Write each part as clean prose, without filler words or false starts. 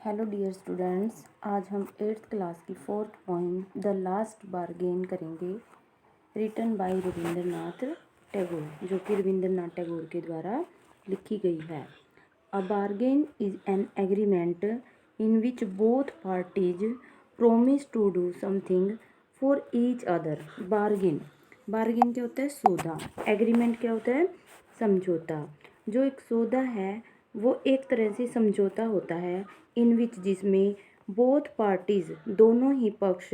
Hello dear students, आज हम 8th class की 4th poem the last bargain करेंगे, रिटन बाय रविंद्रनाथ टैगोर, जो कि रविंद्रनाथ टैगोर के द्वारा लिखी गई है। A bargain is an agreement in which both parties promise to do something for each other. Bargain bargain क्या होता है? सौदा। एग्रीमेंट क्या होता है? समझौता। जो एक सौदा है वो एक तरह से समझौता होता है, इन विच जिसमें बोथ पार्टीज दोनों ही पक्ष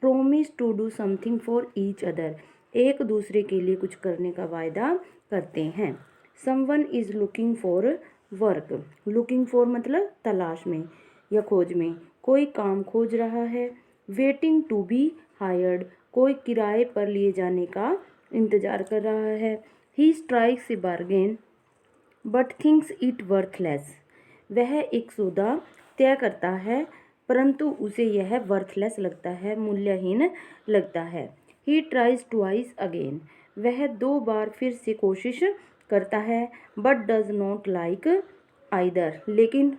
promise to do something for each other एक दूसरे के लिए कुछ करने का वायदा करते हैं। Someone is looking for work. Looking for मतलब तलाश में या खोज में, कोई काम खोज रहा है। वेटिंग टू बी हायर्ड, कोई किराए पर लिए जाने का इंतजार कर रहा है। He strikes a bargain but thinks it worthless. वह एक सौदा तय करता है परंतु उसे यह वर्थलेस लगता है, मूल्यहीन लगता है। ही ट्राइज ट्वाइस अगेन, वह 2 बार फिर से कोशिश करता है। But does not like either, लेकिन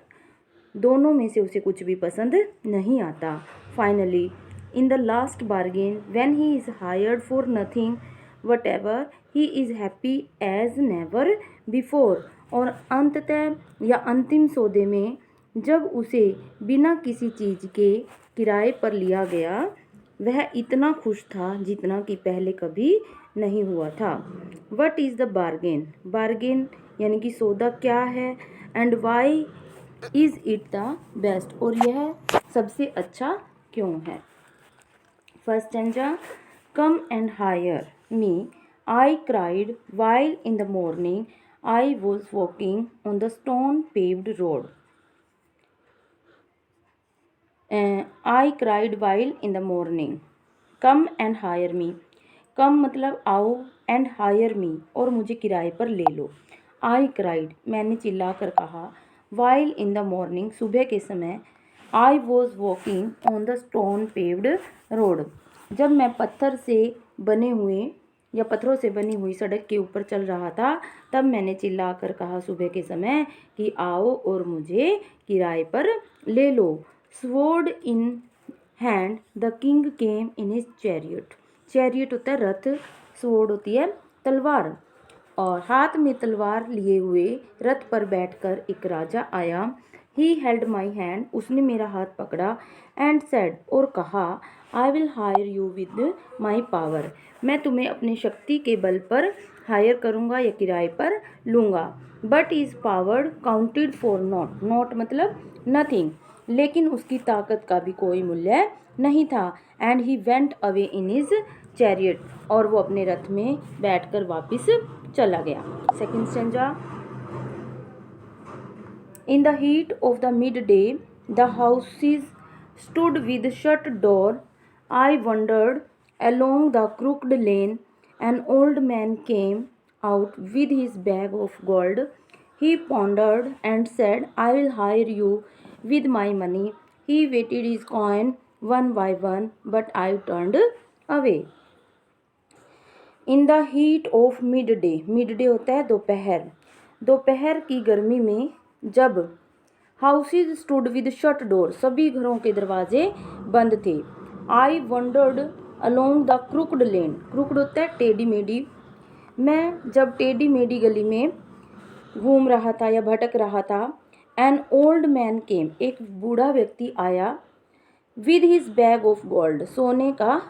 दोनों में से उसे कुछ भी पसंद नहीं आता। Finally in the last bargain when he is hired for nothing whatever he is happy as never before। और अंततः या अंतिम सौदे में जब उसे बिना किसी चीज़ के किराए पर लिया गया, वह इतना खुश था जितना कि पहले कभी नहीं हुआ था। What is the bargain? Bargain यानी कि सौदा क्या है? And why is it the best, और यह सबसे अच्छा क्यों है? First stanza. Come and hire me, I cried while in the morning I was walking on the stone paved road। I cried while in the morning। Come and hire me। Come मतलब आओ, and hire me और मुझे किराए पर ले लो। I cried मैंने चिल्लाकर कहा, while in the morning सुबह के समय, I was walking on the stone paved road जब मैं पत्थर से बने हुए या पत्थरों से बनी हुई सड़क के ऊपर चल रहा था, तब मैंने चिल्लाकर कहा सुबह के समय कि आओ और मुझे किराए पर ले लो। Sword in hand the king came in his chariot. Chariot होता है रथ, स्वॉर्ड होती है तलवार, और हाथ में तलवार लिए हुए रथ पर बैठकर एक राजा आया। ही हेल्ड माई हैंड, उसने मेरा हाथ पकड़ा। एंड सेड और कहा, I will hire you with my power. मैं तुम्हें अपनी शक्ति के बल पर हायर करूँगा या किराए पर लूँगा। But is power counted for not. Not मतलब नथिंग, लेकिन उसकी ताकत का भी कोई मूल्य नहीं था। And he went away in his chariot, और वो अपने रथ में बैठकर वापस चला गया। Second stanza. In the heat of the midday, the houses stood with shut door. I wandered along the crooked lane. An old man came out with his bag of gold. He pondered and said, I will hire you with my money. He weighted his coin one by one, but I turned away। In the heat of mid day, mid day होता है दोपहर, दोपहर की गर्मी में जब houses stood with shut door, सभी घरों के दरवाजे बंद थे। आई वंडर्ड अलोंग द क्रुकड लेन, क्रुकड होता है टेढ़ी मेढ़ी, मैं जब टेढ़ी मेढ़ी गली में घूम रहा था या भटक रहा था। एन ओल्ड मैन केम, एक बूढ़ा व्यक्ति आया। With his bag of gold, सोने का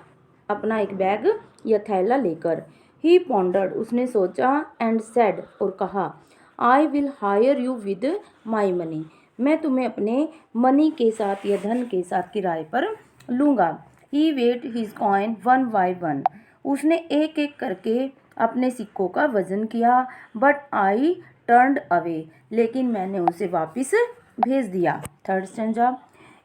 अपना एक बैग या थैला लेकर। ही पॉन्डर्ड, उसने सोचा। एंड सेड और कहा, I will hire you with my money, मैं तुम्हें अपने मनी के साथ या धन के साथ किराए पर लूँगा। He weighed his coin one by one, उसने एक एक करके अपने सिक्कों का वजन किया। बट आई टर्न्ड अवे, लेकिन मैंने उसे वापस भेज दिया। Third stanza.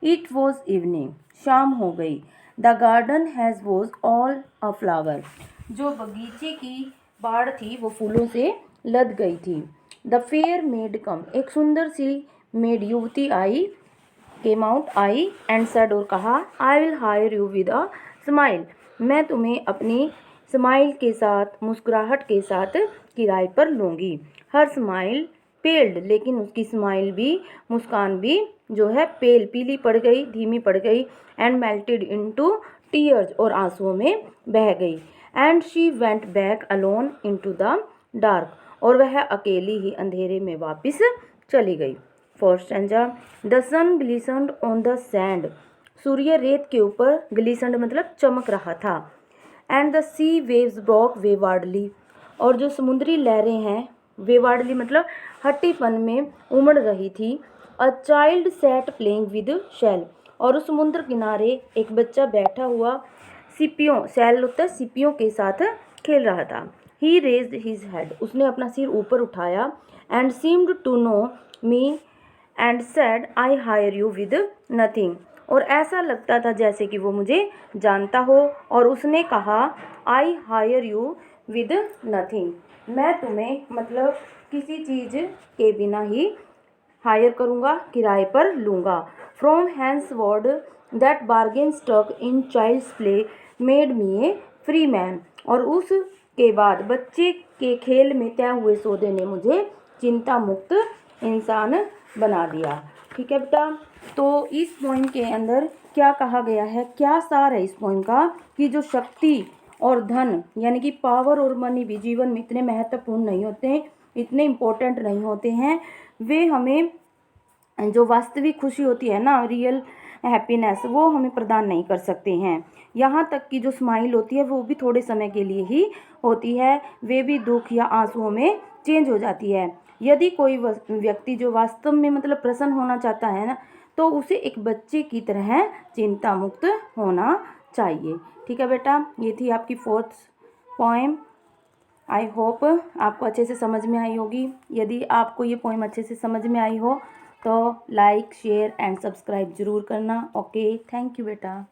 It was evening, शाम हो गई। The garden has was all a flower, जो बगीचे की बाड़ थी वो फूलों से लद गई थी। द फेयर मेड कम, एक सुंदर सी मेड युवती आई। केम आउट आई एंड सेड और कहा, I will hire you with a smile, मैं तुम्हें अपनी स्माइल के साथ, मुस्कुराहट के साथ किराए पर लूँगी। हर स्माइल पेल्ड, लेकिन उसकी स्माइल भी, मुस्कान भी जो है पेल, पीली पड़ गई, धीमी पड़ गई। एंड मेल्टेड इनटू टीयर्स, और आंसुओं में बह गई। And she went back alone into the dark, और वह अकेली ही अंधेरे में वापस चली गई। Fourth stanza, the sun glistened on the sand, सूर्य रेत के ऊपर, ग्लिसन्ड मतलब चमक रहा था। And the sea waves broke waywardly, और जो समुद्री लहरें हैं, वेवार्डली मतलब हट्टीपन में उमड़ रही थी। A child sat playing with shell, और उस समुद्र किनारे एक बच्चा बैठा हुआ सीपियों, शैल होता है सीपियों के साथ खेल रहा था। ही रेज्ड हिज हेड, उसने अपना सिर ऊपर उठाया। And seemed to know me and said I hire you with nothing, और ऐसा लगता था जैसे कि वो मुझे जानता हो, और उसने कहा आई हायर यू विद नथिंग, मैं तुम्हें मतलब किसी चीज़ के बिना ही हायर करूँगा, किराए पर लूँगा। From henceforward that bargain stuck in child's play made me a free man, और उस के बाद बच्चे के खेल में तय हुए सौदे ने मुझे चिंता मुक्त इंसान बना दिया। ठीक है बेटा, तो इस पोइम के अंदर क्या कहा गया है, क्या सार है इस पोइम का, कि जो शक्ति और धन यानी कि पावर और मनी भी जीवन में इतने महत्वपूर्ण नहीं होते हैं, इतने इम्पोर्टेंट नहीं होते हैं। वे हमें जो वास्तविक खुशी होती है ना, रियल हैप्पीनेस, वो हमें प्रदान नहीं कर सकते हैं। यहाँ तक कि जो स्माइल होती है वो भी थोड़े समय के लिए ही होती है, वे भी दुख या आंसुओं में चेंज हो जाती है। यदि कोई व्यक्ति जो वास्तव में मतलब प्रसन्न होना चाहता है ना, तो उसे एक बच्चे की तरह चिंता मुक्त होना चाहिए। ठीक है बेटा, ये थी आपकी फोर्थ पोएम। आई होप आपको अच्छे से समझ में आई होगी। यदि आपको ये पोएम अच्छे से समझ में आई हो तो लाइक, शेयर एंड सब्सक्राइब ज़रूर करना। ओके, थैंक यू बेटा।